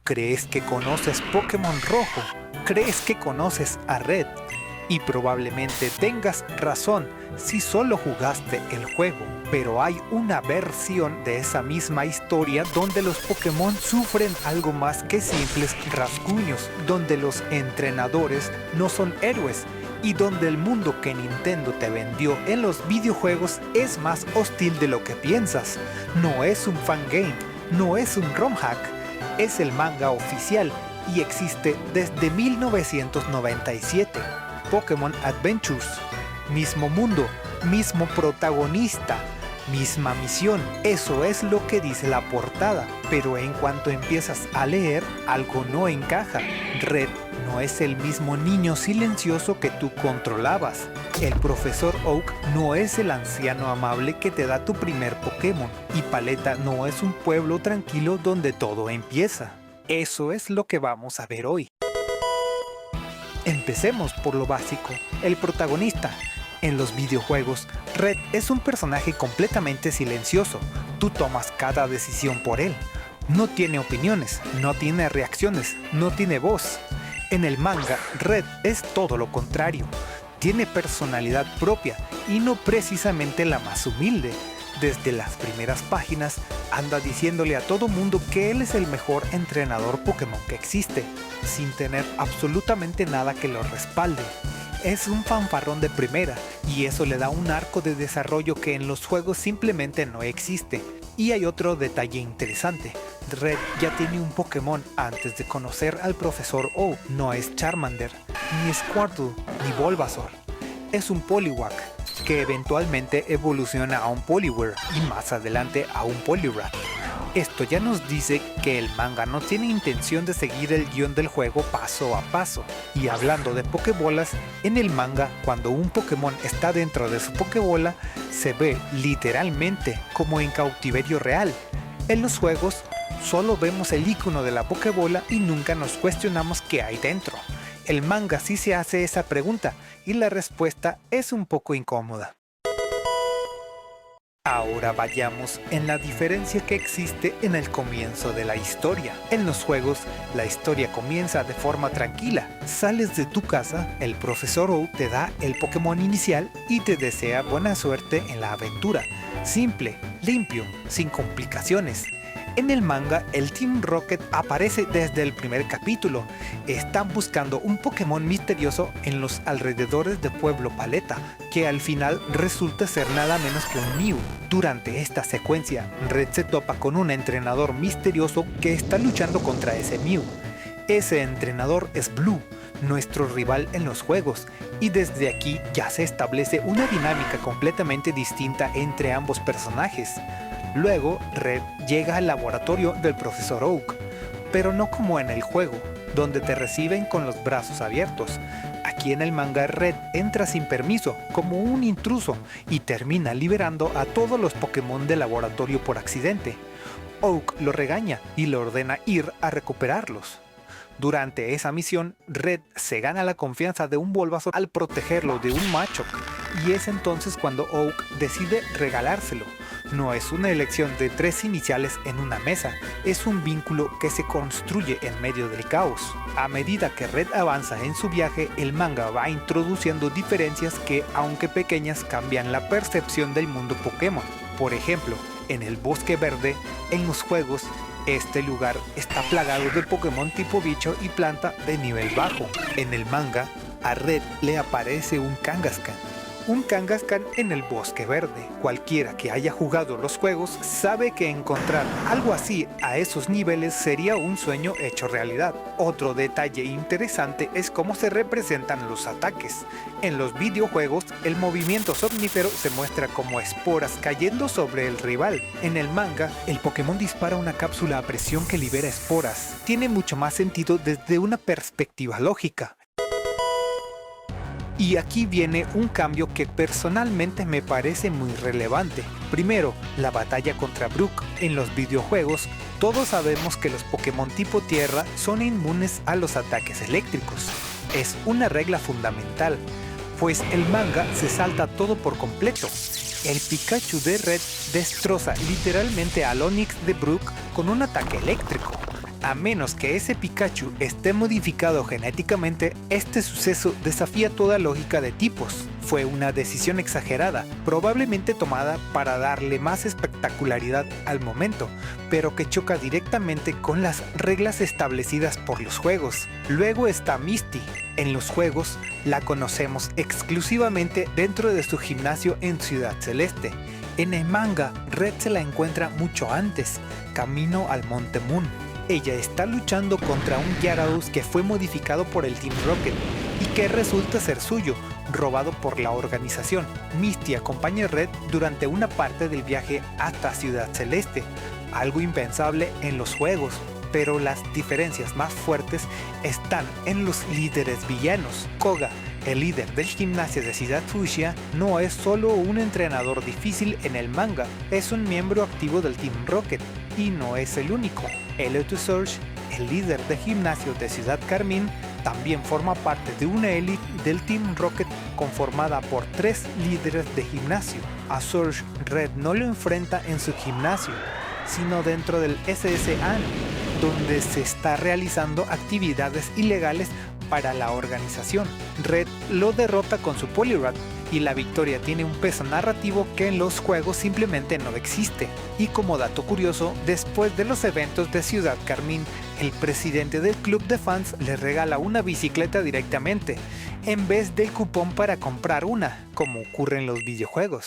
¿Crees que conoces Pokémon Rojo? ¿Crees que conoces a Red? Y probablemente tengas razón si solo jugaste el juego, pero hay una versión de esa misma historia donde los Pokémon sufren algo más que simples rasguños, donde los entrenadores no son héroes y donde el mundo que Nintendo te vendió en los videojuegos es más hostil de lo que piensas. No es un fangame, no es un ROM hack, es el manga oficial y existe desde 1997. Pokémon Adventures, mismo mundo, mismo protagonista, misma misión, eso es lo que dice la portada, pero en cuanto empiezas a leer, algo no encaja. Red no es el mismo niño silencioso que tú controlabas. El profesor Oak no es el anciano amable que te da tu primer Pokémon, y Paleta no es un pueblo tranquilo donde todo empieza. Eso es lo que vamos a ver hoy. Empecemos por lo básico, el protagonista. En los videojuegos, Red es un personaje completamente silencioso. Tú tomas cada decisión por él. No tiene opiniones, no tiene reacciones, no tiene voz. En el manga, Red es todo lo contrario. Tiene personalidad propia y no precisamente la más humilde. Desde las primeras páginas anda diciéndole a todo mundo que él es el mejor entrenador Pokémon que existe, sin tener absolutamente nada que lo respalde. Es un fanfarrón de primera y eso le da un arco de desarrollo que en los juegos simplemente no existe. Y hay otro detalle interesante, Red ya tiene un Pokémon antes de conocer al profesor O. No es Charmander, ni Squirtle, ni Bulbasaur. Es un Poliwag, que eventualmente evoluciona a un Poliwhirl y más adelante a un Poliwrath. Esto ya nos dice que el manga no tiene intención de seguir el guión del juego paso a paso. Y hablando de Pokébolas, en el manga, cuando un Pokémon está dentro de su Pokébola, se ve literalmente como en cautiverio real. En los juegos, solo vemos el icono de la Pokébola y nunca nos cuestionamos qué hay dentro. El manga sí se hace esa pregunta y la respuesta es un poco incómoda. Ahora vayamos en la diferencia que existe en el comienzo de la historia. En los juegos, la historia comienza de forma tranquila. Sales de tu casa, el profesor Oak te da el Pokémon inicial y te desea buena suerte en la aventura. Simple, limpio, sin complicaciones. En el manga, el Team Rocket aparece desde el primer capítulo. Están buscando un Pokémon misterioso en los alrededores de Pueblo Paleta, que al final resulta ser nada menos que un Mew. Durante esta secuencia, Red se topa con un entrenador misterioso que está luchando contra ese Mew. Ese entrenador es Blue, nuestro rival en los juegos, y desde aquí ya se establece una dinámica completamente distinta entre ambos personajes. Luego, Red llega al laboratorio del profesor Oak, pero no como en el juego, donde te reciben con los brazos abiertos. Aquí en el manga, Red entra sin permiso, como un intruso, y termina liberando a todos los Pokémon del laboratorio por accidente. Oak lo regaña y le ordena ir a recuperarlos. Durante esa misión, Red se gana la confianza de un Bulbasaur al protegerlo de un Machop, y es entonces cuando Oak decide regalárselo. No es una elección de 3 iniciales en una mesa, es un vínculo que se construye en medio del caos. A medida que Red avanza en su viaje, el manga va introduciendo diferencias que, aunque pequeñas, cambian la percepción del mundo Pokémon. Por ejemplo, en el Bosque Verde, en los juegos, este lugar está plagado de Pokémon tipo bicho y planta de nivel bajo. En el manga, a Red le aparece un Kangaskhan. Un Kangaskhan en el Bosque Verde. Cualquiera que haya jugado los juegos sabe que encontrar algo así a esos niveles sería un sueño hecho realidad. Otro detalle interesante es cómo se representan los ataques. En los videojuegos, el movimiento somnífero se muestra como esporas cayendo sobre el rival. En el manga, el Pokémon dispara una cápsula a presión que libera esporas. Tiene mucho más sentido desde una perspectiva lógica. Y aquí viene un cambio que personalmente me parece muy relevante. Primero, la batalla contra Brook. En los videojuegos, todos sabemos que los Pokémon tipo Tierra son inmunes a los ataques eléctricos. Es una regla fundamental, pues el manga se salta todo por completo. El Pikachu de Red destroza literalmente al Onix de Brook con un ataque eléctrico. A menos que ese Pikachu esté modificado genéticamente, este suceso desafía toda lógica de tipos. Fue una decisión exagerada, probablemente tomada para darle más espectacularidad al momento, pero que choca directamente con las reglas establecidas por los juegos. Luego está Misty. En los juegos la conocemos exclusivamente dentro de su gimnasio en Ciudad Celeste. En el manga, Red se la encuentra mucho antes, camino al Monte Moon. Ella está luchando contra un Gyarados que fue modificado por el Team Rocket y que resulta ser suyo, robado por la organización. Misty acompaña a Red durante una parte del viaje hasta Ciudad Celeste, algo impensable en los juegos, pero las diferencias más fuertes están en los líderes villanos. Koga, el líder del gimnasio de Ciudad Fuchsia, no es solo un entrenador difícil en el manga, es un miembro activo del Team Rocket, y no es el único. Electrosurge, el líder de gimnasio de Ciudad Carmín, también forma parte de una élite del Team Rocket conformada por 3 líderes de gimnasio. A Surge, Red no lo enfrenta en su gimnasio, sino dentro del SSAN, donde se está realizando actividades ilegales para la organización. Red lo derrota con su Poliwrath y la victoria tiene un peso narrativo que en los juegos simplemente no existe. Y como dato curioso, después de los eventos de Ciudad Carmín, el presidente del club de fans le regala una bicicleta directamente, en vez del cupón para comprar una, como ocurre en los videojuegos.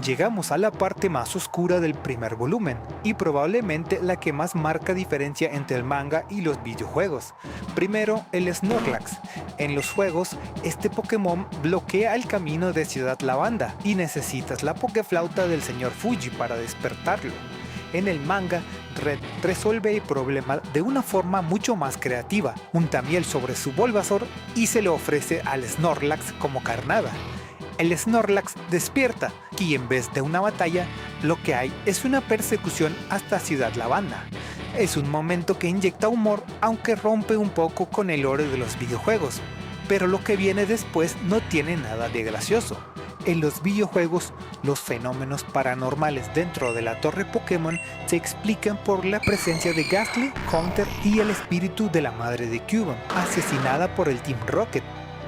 Llegamos a la parte más oscura del primer volumen, y probablemente la que más marca diferencia entre el manga y los videojuegos. Primero, el Snorlax. En los juegos, este Pokémon bloquea el camino de Ciudad Lavanda, y necesitas la Pokéflauta del señor Fuji para despertarlo. En el manga, Red resuelve el problema de una forma mucho más creativa. Unta miel sobre su Bulbasaur y se lo ofrece al Snorlax como carnada. El Snorlax despierta y en vez de una batalla, lo que hay es una persecución hasta Ciudad Lavanda. Es un momento que inyecta humor, aunque rompe un poco con el lore de los videojuegos, pero lo que viene después no tiene nada de gracioso. En los videojuegos, los fenómenos paranormales dentro de la torre Pokémon se explican por la presencia de Gastly, Haunter y el espíritu de la madre de Cubone, asesinada por el Team Rocket.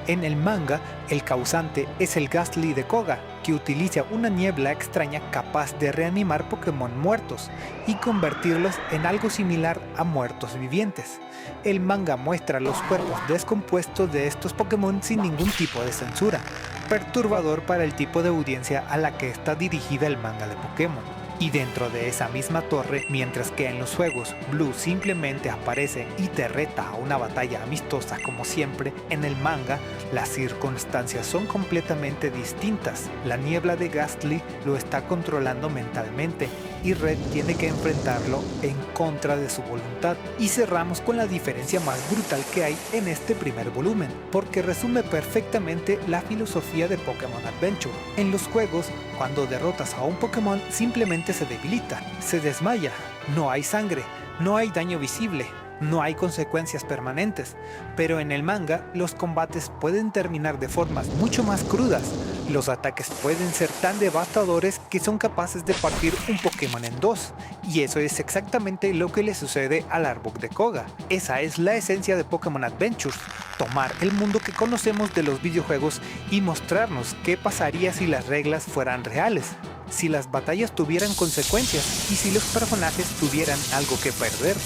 En el manga, el causante es el Gastly de Koga, que utiliza una niebla extraña capaz de reanimar Pokémon muertos y convertirlos en algo similar a muertos vivientes. El manga muestra los cuerpos descompuestos de estos Pokémon sin ningún tipo de censura, perturbador para el tipo de audiencia a la que está dirigida el manga de Pokémon. Y dentro de esa misma torre, mientras que en los juegos Blue simplemente aparece y te reta a una batalla amistosa como siempre, en el manga las circunstancias son completamente distintas. La niebla de Gastly lo está controlando mentalmente y Red tiene que enfrentarlo en contra de su voluntad. Y cerramos con la diferencia más brutal que hay en este primer volumen, porque resume perfectamente la filosofía de Pokémon Adventure. En los juegos, cuando derrotas a un Pokémon simplemente se debilita, se desmaya, no hay sangre, no hay daño visible, no hay consecuencias permanentes, pero en el manga los combates pueden terminar de formas mucho más crudas. Los ataques pueden ser tan devastadores que son capaces de partir un Pokémon en dos, y eso es exactamente lo que le sucede al Arbok de Koga. Esa es la esencia de Pokémon Adventures, tomar el mundo que conocemos de los videojuegos y mostrarnos qué pasaría si las reglas fueran reales, si las batallas tuvieran consecuencias y si los personajes tuvieran algo que perder.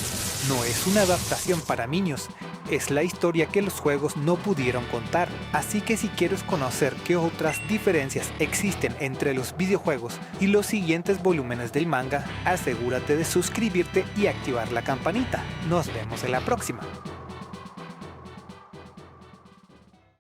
No es una adaptación para niños, es la historia que los juegos no pudieron contar. Así que si quieres conocer qué otras diferencias existen entre los videojuegos y los siguientes volúmenes del manga, asegúrate de suscribirte y activar la campanita. Nos vemos en la próxima.